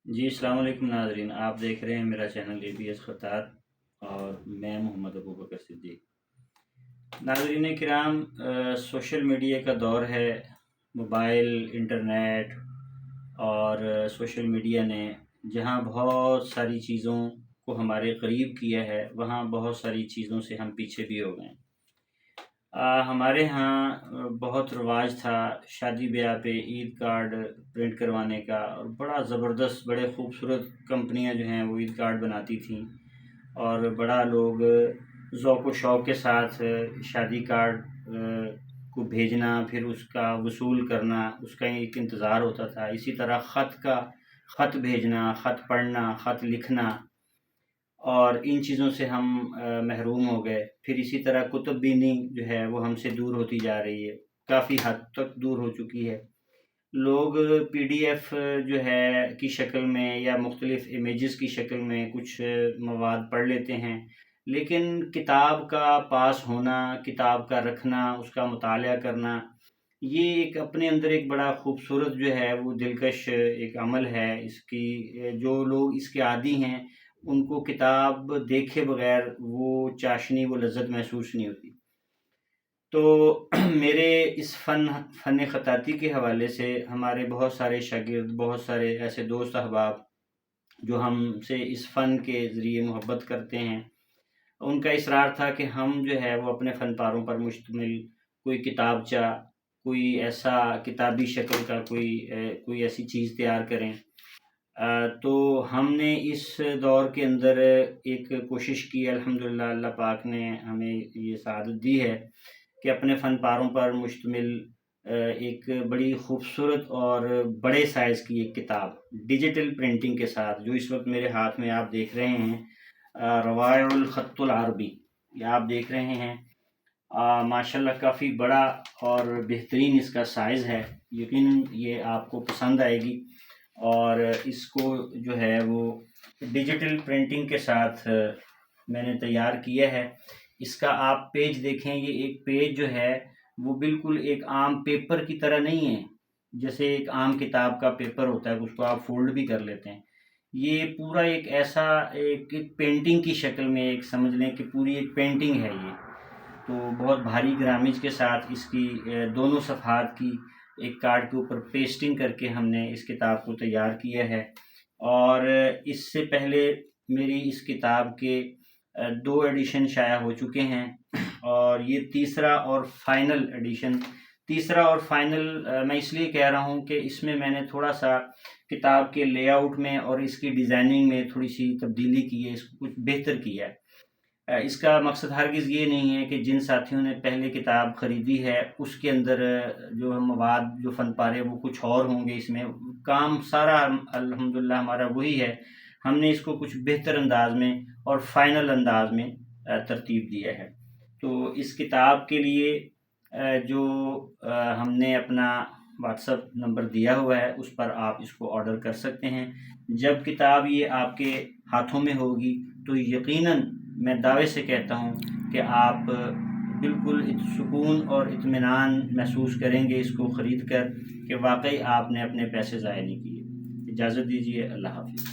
جی السلام علیکم ناظرین، آپ دیکھ رہے ہیں میرا چینل ABS خطار اور میں محمد ابوبکر صدیق۔ ناظرین کرام، سوشل میڈیا کا دور ہے۔ موبائل، انٹرنیٹ اور سوشل میڈیا نے جہاں بہت ساری چیزوں کو ہمارے قریب کیا ہے، وہاں بہت ساری چیزوں سے ہم پیچھے بھی ہو گئے ہیں۔ ہمارے ہاں بہت رواج تھا شادی بیاہ پہ عید کارڈ پرنٹ کروانے کا، اور بڑا زبردست بڑے خوبصورت کمپنیاں جو ہیں وہ عید کارڈ بناتی تھیں، اور بڑا لوگ ذوق و شوق کے ساتھ شادی کارڈ کو بھیجنا، پھر اس کا وصول کرنا، اس کا ایک انتظار ہوتا تھا۔ اسی طرح خط بھیجنا، خط پڑھنا، خط لکھنا، اور ان چیزوں سے ہم محروم ہو گئے۔ پھر اسی طرح کتب بینی جو ہے وہ ہم سے دور ہوتی جا رہی ہے، کافی حد تک دور ہو چکی ہے۔ لوگ PDF جو ہے کی شکل میں یا مختلف امیجز کی شکل میں کچھ مواد پڑھ لیتے ہیں، لیکن کتاب کا پاس ہونا، کتاب کا رکھنا، اس کا مطالعہ کرنا، یہ ایک اپنے اندر ایک بڑا خوبصورت جو ہے وہ دلکش ایک عمل ہے۔ اس کی جو لوگ اس کے عادی ہیں ان کو کتاب دیکھے بغیر وہ چاشنی، وہ لذت محسوس نہیں ہوتی۔ تو میرے اس فن خطاطی کے حوالے سے ہمارے بہت سارے شاگرد، بہت سارے ایسے دوست احباب جو ہم سے اس فن کے ذریعے محبت کرتے ہیں، ان کا اصرار تھا کہ ہم جو ہے وہ اپنے فن پاروں پر مشتمل کوئی کتابچہ، کوئی ایسا کتابی شکل کا کوئی ایسی چیز تیار کریں۔ تو ہم نے اس دور کے اندر ایک کوشش کی، الحمدللہ اللہ پاک نے ہمیں یہ سعادت دی ہے کہ اپنے فن پاروں پر مشتمل ایک بڑی خوبصورت اور بڑے سائز کی ایک کتاب ڈیجیٹل پرنٹنگ کے ساتھ، جو اس وقت میرے ہاتھ میں آپ دیکھ رہے ہیں، روائع الخط العربی، یہ آپ دیکھ رہے ہیں۔ ماشاءاللہ کافی بڑا اور بہترین اس کا سائز ہے، یقیناً یہ آپ کو پسند آئے گی۔ اور اس کو جو ہے وہ ڈیجیٹل پرنٹنگ کے ساتھ میں نے تیار کیا ہے۔ اس کا آپ پیج دیکھیں، یہ ایک پیج جو ہے وہ بالکل ایک عام پیپر کی طرح نہیں ہے، جیسے ایک عام کتاب کا پیپر ہوتا ہے اس کو آپ فولڈ بھی کر لیتے ہیں۔ یہ پورا ایک ایسا ایک پینٹنگ کی شکل میں، ایک سمجھ لیں کہ پوری ایک پینٹنگ ہے یہ۔ تو بہت بھاری گرامج کے ساتھ اس کی دونوں صفحات کی ایک کارڈ کے اوپر پیسٹنگ کر کے ہم نے اس کتاب کو تیار کیا ہے۔ اور اس سے پہلے میری اس کتاب کے 2 ایڈیشن شائع ہو چکے ہیں، اور یہ تیسرا اور فائنل ایڈیشن، میں اس لیے کہہ رہا ہوں کہ اس میں نے تھوڑا سا کتاب کے لے آؤٹ میں اور اس کی ڈیزائننگ میں تھوڑی سی تبدیلی کی ہے، اس کو کچھ بہتر کیا ہے۔ اس کا مقصد ہرگز یہ نہیں ہے کہ جن ساتھیوں نے پہلے کتاب خریدی ہے اس کے اندر جو مواد، جو فن پارے وہ کچھ اور ہوں گے، اس میں کام سارا الحمدللہ ہمارا وہی ہے۔ ہم نے اس کو کچھ بہتر انداز میں اور فائنل انداز میں ترتیب دیا ہے۔ تو اس کتاب کے لیے جو ہم نے اپنا واٹس ایپ نمبر دیا ہوا ہے، اس پر آپ اس کو آرڈر کر سکتے ہیں۔ جب کتاب یہ آپ کے ہاتھوں میں ہوگی تو یقیناً میں دعوے سے کہتا ہوں کہ آپ بالکل سکون اور اطمینان محسوس کریں گے اس کو خرید کر، کہ واقعی آپ نے اپنے پیسے ضائع نہیں کیے۔ اجازت دیجیے، اللہ حافظ۔